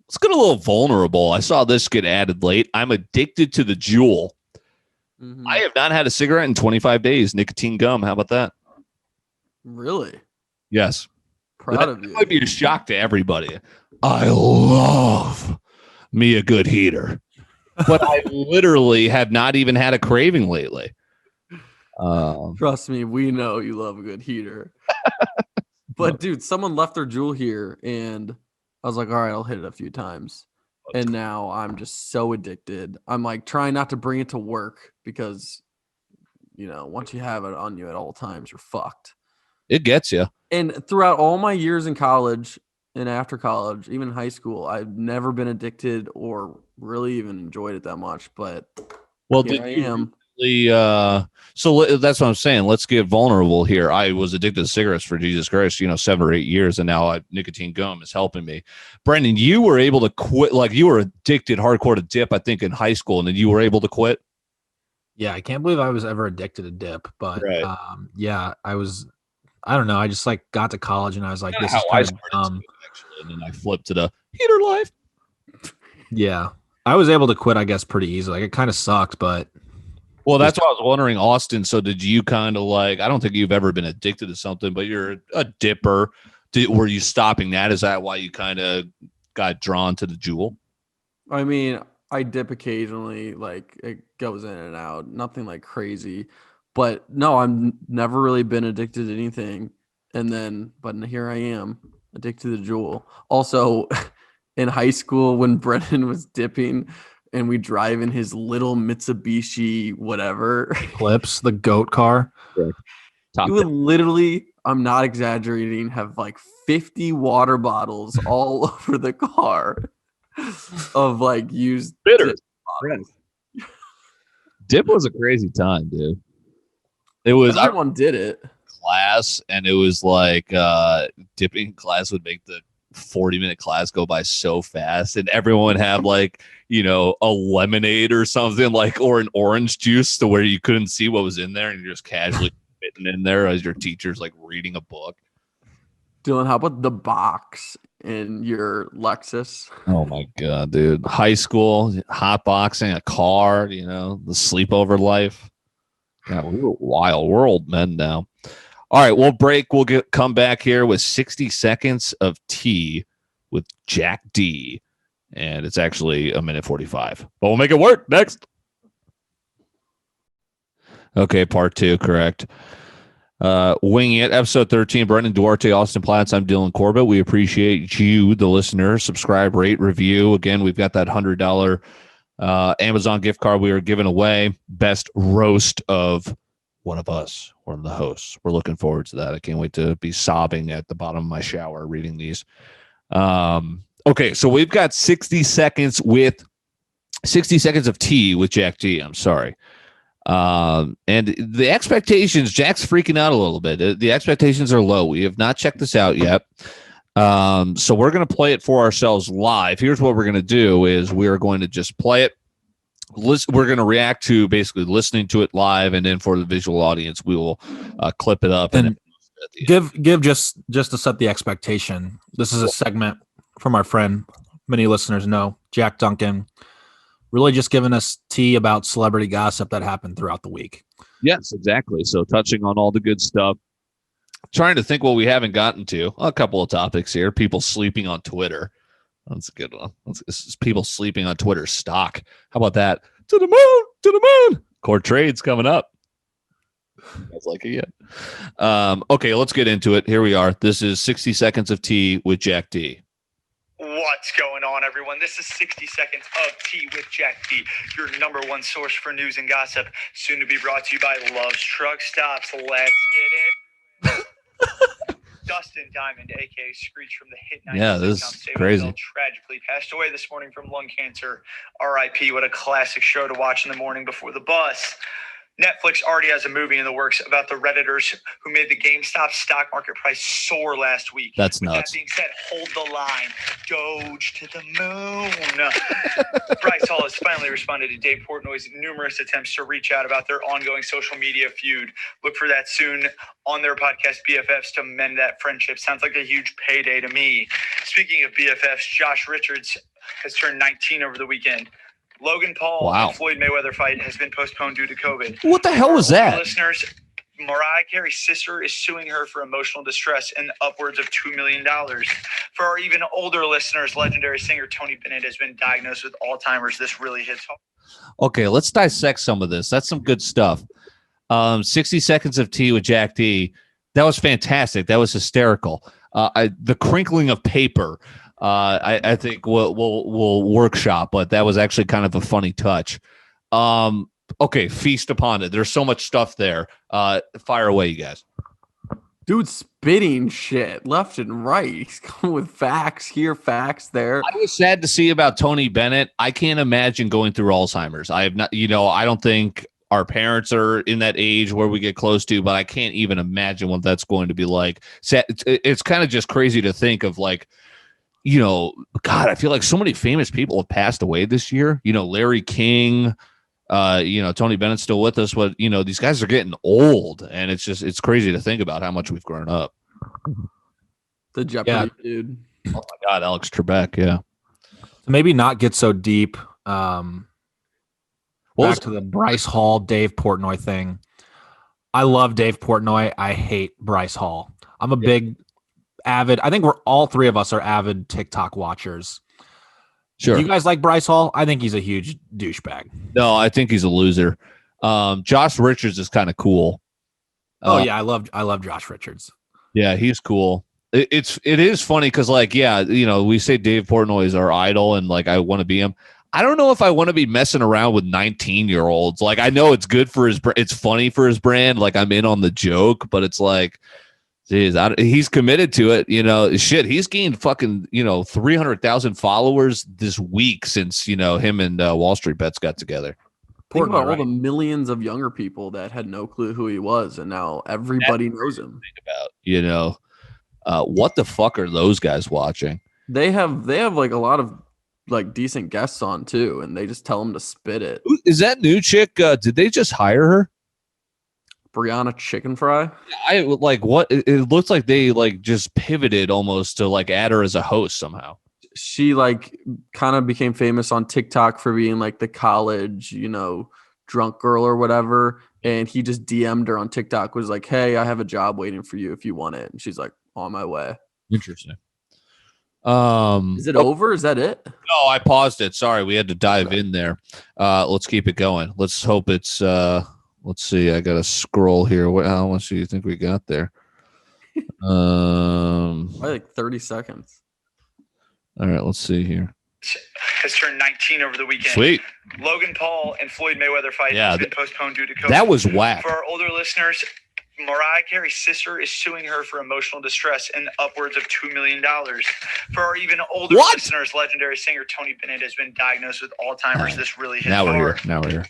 Let's get a little vulnerable. I saw this get added late. I'm addicted to the Juul. Mhm. I have not had a cigarette in 25 days. Nicotine gum. How about that? Really? Yes. Proud of you. That might be a shock to everybody. I love me a good heater, but I literally have not even had a craving lately. Trust me, we know you love a good heater. But dude, someone left their Juul here, and I was like, all right, I'll hit it a few times. And now I'm just so addicted. I'm like trying not to bring it to work because, once you have it on you at all times, you're fucked. It gets you. And throughout all my years in college and after college, even high school, I've never been addicted or really even enjoyed it that much. But Well, here I am. So that's what I'm saying. Let's get vulnerable here. I was addicted to cigarettes for Jesus Christ, 7 or 8 years, and now nicotine gum is helping me. Brendan, you were able to quit, like you were addicted hardcore to dip, I think, in high school, and then you were able to quit. Yeah, I can't believe I was ever addicted to dip, but Right. yeah, I was. I don't know. I just like got to college and I was like, this How is I kind of started dumb. actually, and then I flipped to the heater life. Yeah, I was able to quit, I guess, pretty easily. Like it kind of sucked, but Well, that's what I was wondering, Austin. So did you kind of like, I don't think you've ever been addicted to something, but you're a dipper. Were you stopping that? Is that why you kind of got drawn to the Juul? I mean, I dip occasionally, like it goes in and out, nothing like crazy. But no, never really been addicted to anything. But here I am, addicted to the Juul. Also, in high school, when Brennan was dipping and we drive in his little Mitsubishi, whatever, Eclipse, the goat car. he would literally, I'm not exaggerating, have like 50 water bottles all over the car of like used Bitter. dip bottles. Dip was a crazy time, dude. It was Everyone did it. Class, and it was like dipping class would make the 40-minute class go by so fast, and everyone would have like a lemonade or something, like, or an orange juice to where you couldn't see what was in there, and you're just casually fitting in there as your teacher's like reading a book. Dylan, how about the box in your Lexus? Oh my god, dude! High school, hot boxing, a car, the sleepover life. God, we were wild. We're old men now. All right, we'll break. We'll come back here with 60 seconds of tea with Jack D. And it's actually 1:45. But we'll make it work next. Okay, part 2, correct. Winging It, episode 13. Brendan Duarte, Austin Platts. I'm Dylan Corbett. We appreciate you, the listener. Subscribe, rate, review. Again, we've got that $100 Amazon gift card we are giving away. Best roast of one of us, one of the hosts. We're looking forward to that. I can't wait to be sobbing at the bottom of my shower reading these. Okay, so we've got 60 seconds of tea with Jack G. I'm sorry. And the expectations, Jack's freaking out a little bit. The expectations are low. We have not checked this out yet. So we're going to play it for ourselves live. Here's what we're going to do is we're going to just play it. We're going to react to basically listening to it live, and then for the visual audience, we will clip it up. And give just to set the expectation. This is a segment from our friend. Many listeners know Jack Duncan. Really just giving us tea about celebrity gossip that happened throughout the week. Yes, exactly. So touching on all the good stuff. Trying to think what we haven't gotten to. A couple of topics here. People sleeping on Twitter. That's a good one. It's people sleeping on Twitter stock. How about that? To the moon, to the moon. Core trades coming up. That's like it yet. Okay, let's get into it. Here we are. This is 60 seconds of tea with Jack D. What's going on, everyone? This is 60 Seconds of Tea with Jack D, your number one source for news and gossip, soon to be brought to you by Love's Truck Stops. Let's get in. Dustin Diamond, a.k.a. Screech from the hit 96 Yeah, this is crazy. Tragically passed away this morning from lung cancer. R.I.P. What a classic show to watch in the morning before the bus. Netflix already has a movie in the works about the Redditors who made the GameStop stock market price soar last week. That's With nuts. That being said, hold the line. Doge to the moon. Bryce Hall has finally responded to Dave Portnoy's numerous attempts to reach out about their ongoing social media feud. Look for that soon on their podcast BFFs to mend that friendship. Sounds like a huge payday to me. Speaking of BFFs, Josh Richards has turned 19 over the weekend. Logan Paul Wow. and Floyd Mayweather fight has been postponed due to COVID. What the hell was For our that? older listeners, Mariah Carey's sister is suing her for emotional distress and upwards of $2 million. For our even older listeners, legendary singer Tony Bennett has been diagnosed with Alzheimer's. This really hits home. Okay, let's dissect some of this. That's some good stuff. 60 seconds of tea with Jack D. That was fantastic. That was hysterical. The crinkling of paper. I think we'll workshop, but that was actually kind of a funny touch. Okay, feast upon it. There's so much stuff there. Fire away, you guys. Dude spitting shit left and right. He's coming with facts here, facts there. I was sad to see about Tony Bennett. I can't imagine going through Alzheimer's. I have not, I don't think our parents are in that age where we get close to, but I can't even imagine what that's going to be like. It's kind of just crazy to think of, like, God, I feel like so many famous people have passed away this year. Larry King, Tony Bennett's still with us, but these guys are getting old, and it's crazy to think about how much we've grown up. The Jeopardy dude. Oh my God, Alex Trebek, yeah. So maybe not get so deep. Back to the Bryce Hall, Dave Portnoy thing. I love Dave Portnoy. I hate Bryce Hall. I'm a big avid. I think all three of us are avid TikTok watchers. Sure. Do you guys like Bryce Hall? I think he's a huge douchebag. No, I think he's a loser. Josh Richards is kind of cool. Yeah, I love Josh Richards. Yeah, he's cool. It is funny because, like, we say Dave Portnoy is our idol, and like I want to be him. I don't know if I want to be messing around with 19-year-olds. Like, I know it's good for it's funny for his brand. Like, I'm in on the joke, but it's like, geez, he's committed to it. Shit, he's gained fucking 300,000 followers this week since him and Wall Street Bets got together. Think about all the millions of younger people that had no clue who he was, and now everybody knows him. Think about, what the fuck are those guys watching? They have like a lot of like decent guests on too, and they just tell them to spit it. Is that new chick? Did they just hire her? Brianna Chicken Fry. I like what it looks like they like just pivoted almost to like add her as a host somehow. She like kind of became famous on TikTok for being like the college, drunk girl or whatever. And he just DM'd her on TikTok, was like, "Hey, I have a job waiting for you if you want it." And she's like, "On my way." Interesting. Is it over? Is that it? No, I paused it. Sorry, we had to dive in there. Let's keep it going. Let's hope it's let's see. I gotta scroll here. How much do you think we got there? Probably like 30 seconds. All right, let's see here. Has turned 19 over the weekend. Sweet. Logan Paul and Floyd Mayweather fight has been postponed due to COVID. That was whack. For our older listeners, Mariah Carey's sister is suing her for emotional distress and upwards of $2 million. For our even older listeners, legendary singer Tony Bennett has been diagnosed with Alzheimer's. This really hits hard. Now we're here.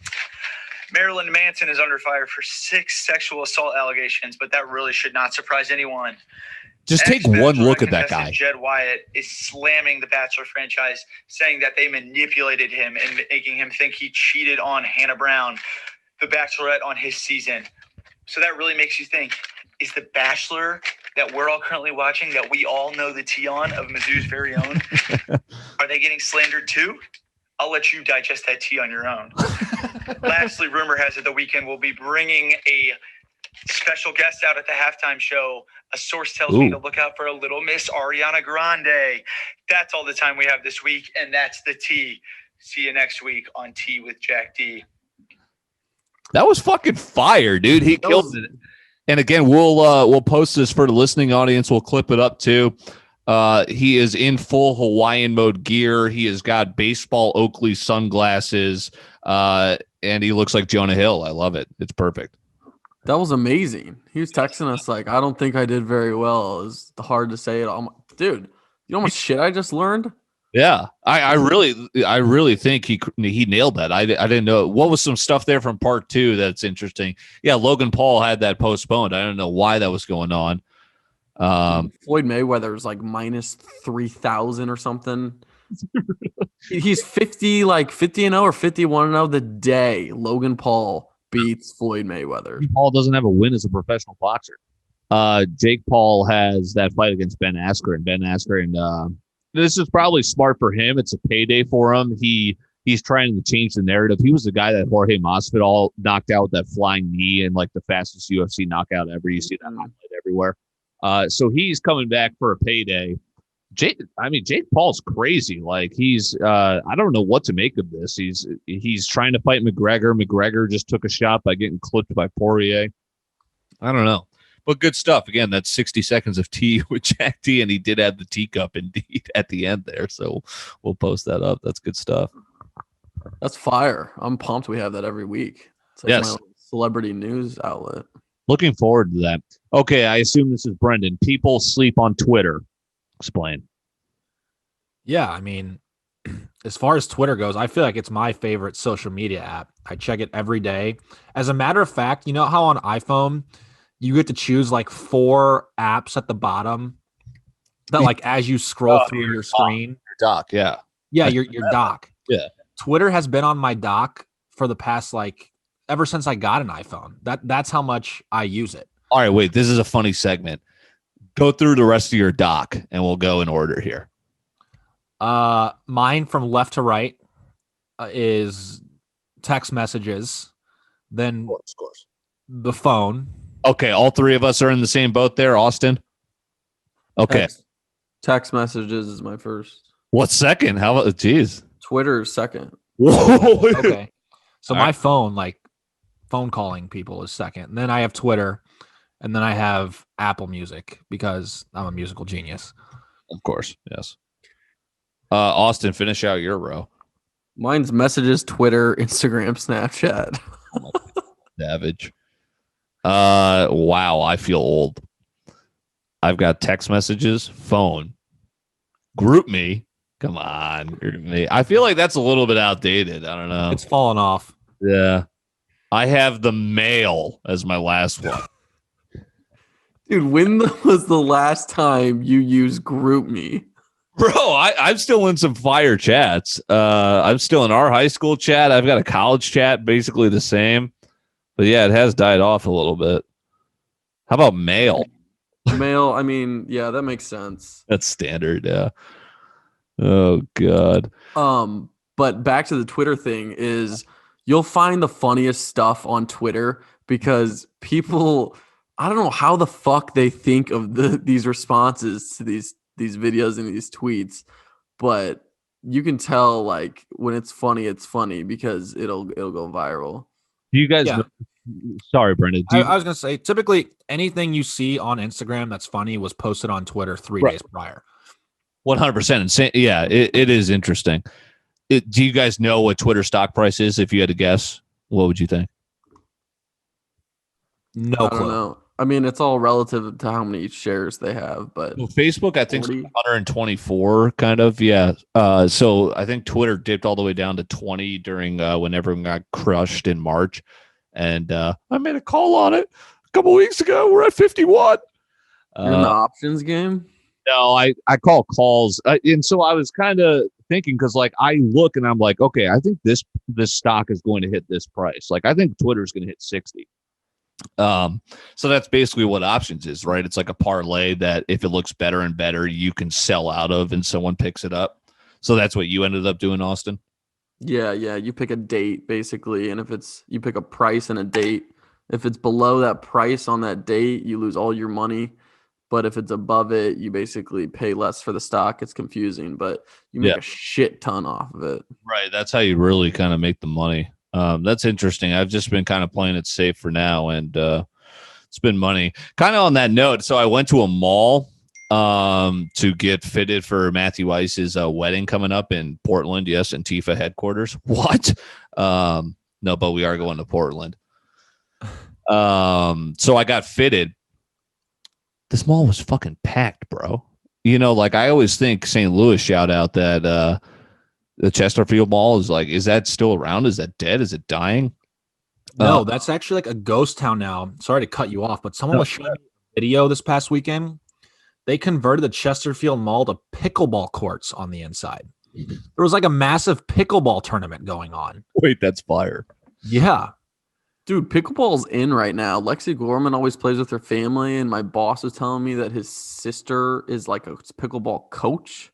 Marilyn Manson is under fire for 6 sexual assault allegations, but that really should not surprise anyone. Just take one look at that guy. Jed Wyatt is slamming the Bachelor franchise, saying that they manipulated him and making him think he cheated on Hannah Brown, the Bachelorette, on his season. So that really makes you think, is the Bachelor that we're all currently watching, that we all know the tea on, of Mizzou's very own, are they getting slandered too? I'll let you digest that tea on your own. Lastly, rumor has it the Weeknd will be bringing a special guest out at the halftime show. A source tells me to look out for a little Miss Ariana Grande. That's all the time we have this week, and that's the tea. See you next week on Tea with Jack D. That was fucking fire, dude. He killed it. And again, we'll post this for the listening audience. We'll clip it up too. He is in full Hawaiian mode gear. He has got baseball Oakley sunglasses, and he looks like Jonah Hill. I love it. It's perfect. That was amazing. He was texting us like, "I don't think I did very well." It was hard to say it all. Dude, you know how much shit I just learned? Yeah, I really think he nailed that. I didn't know what was some stuff there from part 2 that's interesting. Yeah, Logan Paul had that postponed. I don't know why that was going on. Floyd Mayweather's like minus 3,000 or something. He's 50 and 0 or 51 and 0 the day Logan Paul beats Floyd Mayweather. Paul doesn't have a win as a professional boxer. Jake Paul has that fight against Ben Askren. This is probably smart for him. It's a payday for him. He's trying to change the narrative. He was the guy that Jorge Masvidal knocked out with that flying knee and like the fastest UFC knockout ever. You see that highlight everywhere. So he's coming back for a payday. Jake Paul's crazy. Like I don't know what to make of this. He's trying to fight McGregor. McGregor just took a shot by getting clipped by Poirier. I don't know. But good stuff. Again, that's 60 seconds of tea with Jack D, and he did add the teacup indeed at the end there. So we'll post that up. That's good stuff. That's fire. I'm pumped we have that every week. It's like my celebrity news outlet. Looking forward to that. Okay, I assume this is Brendan. People sleep on Twitter. Explain. Yeah, I mean, as far as Twitter goes, I feel like it's my favorite social media app. I check it every day. As a matter of fact, you know how on iPhone you get to choose like 4 apps at the bottom that like as you scroll through your screen. Your dock, yeah. Yeah, your dock. Yeah. Twitter has been on my dock for the past ever since I got an iPhone. That's how much I use it. All right, wait. This is a funny segment. Go through the rest of your dock and we'll go in order here. Mine from left to right is text messages, then of course. The phone. Okay, all 3 of us are in the same boat there, Austin. Okay. Text messages is my first. What's second? How about geez? Twitter is second. Whoa. Okay. So my phone, like phone calling people, is second. And then I have Twitter, and then I have Apple Music because I'm a musical genius. Of course, yes. Austin, finish out your row. Mine's messages, Twitter, Instagram, Snapchat. Savage. Wow, I feel old. I've got text messages, phone, group me. Come on, group me. I feel like that's a little bit outdated. I don't know. It's fallen off. Yeah. I have the mail as my last one. Dude, when was the last time you used group me? Bro, I'm still in some fire chats. I'm still in our high school chat. I've got a college chat, basically the same. But yeah, it has died off a little bit. How about mail? Mail, I mean, yeah, that makes sense. That's standard, yeah. Oh God. But back to the Twitter thing is you'll find the funniest stuff on Twitter because people, I don't know how the fuck they think of these responses to these videos and these tweets, but you can tell like when it's funny because it'll go viral. Do you guys know? Sorry, Brendan. I was gonna say typically anything you see on Instagram that's funny was posted on Twitter 3 days prior. 100%. Yeah, it is interesting. Do you guys know what Twitter stock price is? If you had to guess, what would you think? No clue. I don't know. I mean, it's all relative to how many shares they have, but well, Facebook, I think, is 124, kind of. Yeah. So I think Twitter dipped all the way down to 20 during when everyone got crushed in March. And I made a call on it a couple weeks ago. We're at 51. You're in the options game? No, I call calls. And so I was kind of thinking because like I look and I'm like, okay, I think this stock is going to hit this price. Like I think Twitter's going to hit 60. So that's basically what options is, right? It's like a parlay that if it looks better and better, you can sell out of and someone picks it up. So that's what you ended up doing, Austin? Yeah. You pick a date basically. And if you pick a price and a date, if it's below that price on that date, you lose all your money. But if it's above it, you basically pay less for the stock. It's confusing, but you make a shit ton off of it. Right. That's how you really kind of make the money. That's interesting. I've just been kind of playing it safe for now, and it's been money. Kind of on that note, so I went to a mall to get fitted for Matthew Ice's wedding coming up in Portland. Yes, Antifa headquarters. What? No, but we are going to Portland. So I got fitted. This mall was fucking packed, bro. like I always think St. Louis shout out that the Chesterfield Mall is that still around? Is that dead? Is it dying? No, that's actually like a ghost town now. Sorry to cut you off, but someone was showing me a video this past weekend. They converted the Chesterfield Mall to pickleball courts on the inside. There was like a massive pickleball tournament going on. Wait, that's fire. Yeah. Dude, pickleball's in right now. Lexi Gorman always plays with her family, and my boss was telling me that his sister is like a pickleball coach.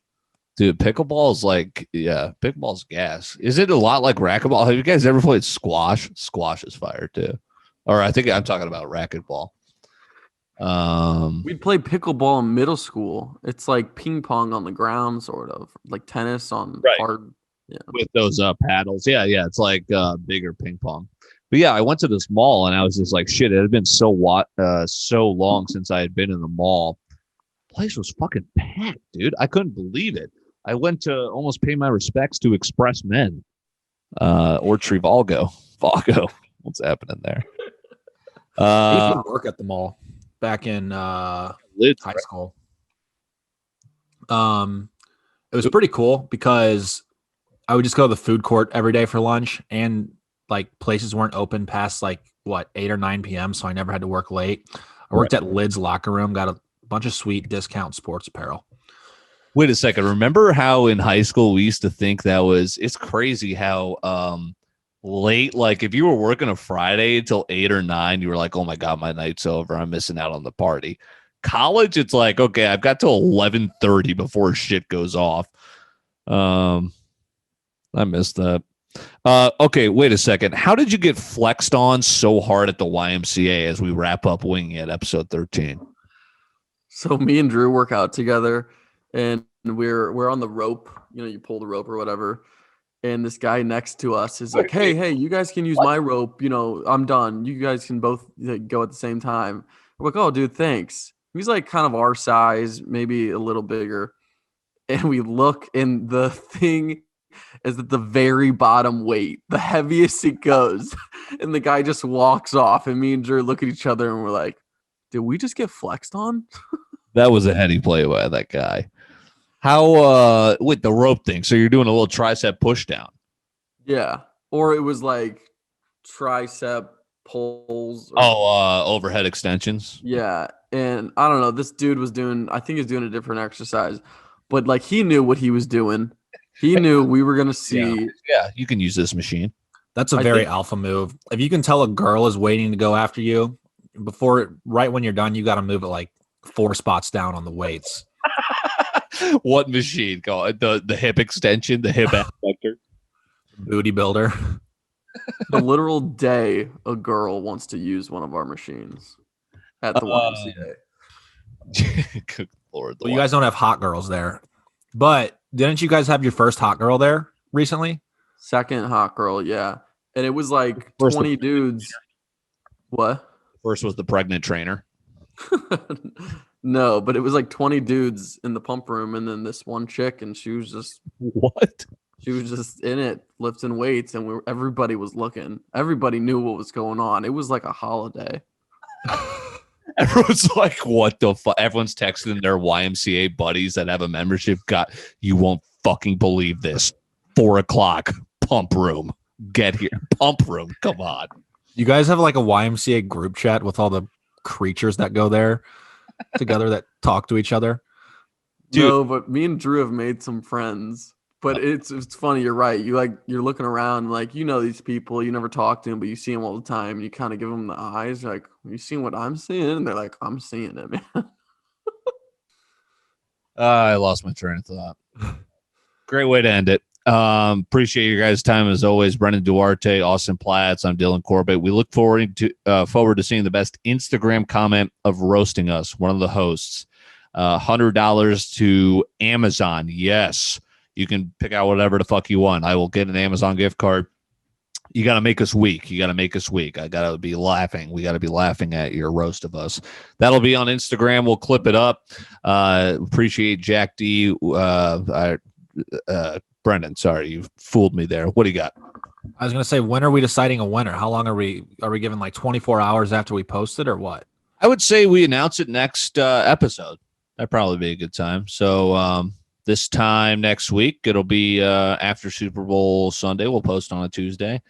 Dude, pickleball's pickleball's gas. Is it a lot like racquetball? Have you guys ever played squash? Squash is fire too. Or I think I'm talking about racquetball. We'd play pickleball in middle school. It's like ping pong on the ground, sort of like tennis on hard. Yeah. With those paddles. Yeah. It's like bigger ping pong. But yeah, I went to this mall and I was just like, shit, it had been so long since I had been in the mall. The place was fucking packed, dude. I couldn't believe it. I went to almost pay my respects to Express Men or Trivago. Vago. What's happening there? I used to work at the mall back in Lids, high school. It was pretty cool because I would just go to the food court every day for lunch, and like places weren't open past 8 or 9 p.m. So I never had to work late. I worked at Lids locker room, got a bunch of sweet discount sports apparel. Wait a second. Remember how in high school we used to think it's crazy how late, like if you were working a Friday until 8 or 9, you were like, oh my God, my night's over. I'm missing out on the party. College, it's like, okay, I've got till 11:30 before shit goes off. I missed that. Okay, wait a second. How did you get flexed on so hard at the YMCA as we wrap up Winging It episode 13? So me and Drew work out together, and we're on the rope. You pull the rope or whatever. And this guy next to us is like, hey, you guys can use my rope. I'm done. You guys can both go at the same time. We're like, oh, dude, thanks. He's like kind of our size, maybe a little bigger. And we look, and the thing is at the very bottom weight, the heaviest it goes. And the guy just walks off. And me and Drew look at each other and we're like, did we just get flexed on? That was a heady play by that guy. How with the rope thing? So you're doing a little tricep push down. Yeah. Or it was like tricep pulls. Overhead extensions. Yeah. And I don't know. This dude was I think he's doing a different exercise, but like he knew what he was doing. He knew we were going to see. Yeah, you can use this machine. That's a very alpha move. If you can tell a girl is waiting to go after you, right when you're done, you got to move it like 4 spots down on the weights. What machine? The hip extension, the hip abductor, booty builder. The literal day a girl wants to use one of our machines at the YMCA. Good Lord. Well, you guys don't have hot girls there, but didn't you guys have your first hot girl there recently? Second hot girl, yeah. And it was like 20 dudes. What? First was the pregnant trainer. No, but it was like 20 dudes in the pump room, and then this one chick, and she was just what? She was just in it, lifting weights, and everybody was looking. Everybody knew what was going on. It was like a holiday. Everyone's like, "What the fuck?" Everyone's texting their YMCA buddies that have a membership. You won't fucking believe this. 4:00 pump room. Get here, pump room. Come on. You guys have like a YMCA group chat with all the creatures that go there together that talk to each other? Dude. No, but me and Drew have made some friends. But it's funny. You're right. You're looking around like these people. You never talk to them, but you see them all the time. And you kind of give them the eyes. You're like, you seeing what I'm seeing? And they're like, I'm seeing it, man. I lost my train of thought. Great way to end it. Appreciate your guys' time as always. Brendan Duarte, Austin Platts. I'm Dylan Corbett. We look forward to seeing the best Instagram comment of roasting us. One of the hosts. $100 to Amazon. Yes, you can pick out whatever the fuck you want. I will get an Amazon gift card. You got to make us weak. I got to be laughing. We got to be laughing at your roast of us. That'll be on Instagram. We'll clip it up. Appreciate Jack D. Brendan, sorry, you fooled me there. What do you got? I was going to say, when are we deciding a winner? How long are we given, like 24 hours after we post it or what? I would say we announce it next episode. That'd probably be a good time. So this time next week, it'll be after Super Bowl Sunday. We'll post on a Tuesday.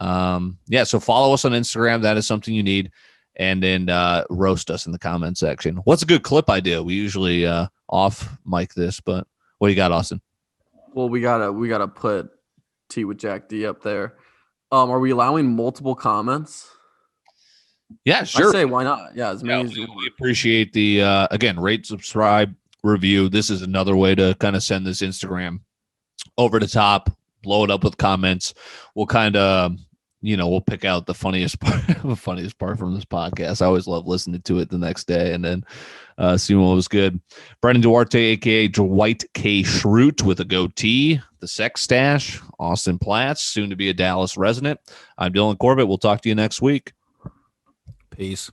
So follow us on Instagram. That is something you need. And then roast us in the comment section. What's a good clip idea? We usually off mic this, but what do you got, Austin? Well, we gotta put Tea with Jack D up there. Are we allowing multiple comments? Yeah, sure. I say why not? Yeah, as many as you we want. appreciate the again, rate, subscribe, review. This is another way to kind of send this Instagram over the top, blow it up with comments. We'll kind of we'll pick out the funniest part from this podcast. I always love listening to it the next day and then seeing what was good. Brendan Duarte, aka Dwight K. Schrute with a goatee, the Sex Stash, Austin Platts, soon to be a Dallas resident. I'm Dylan Corbett. We'll talk to you next week. Peace.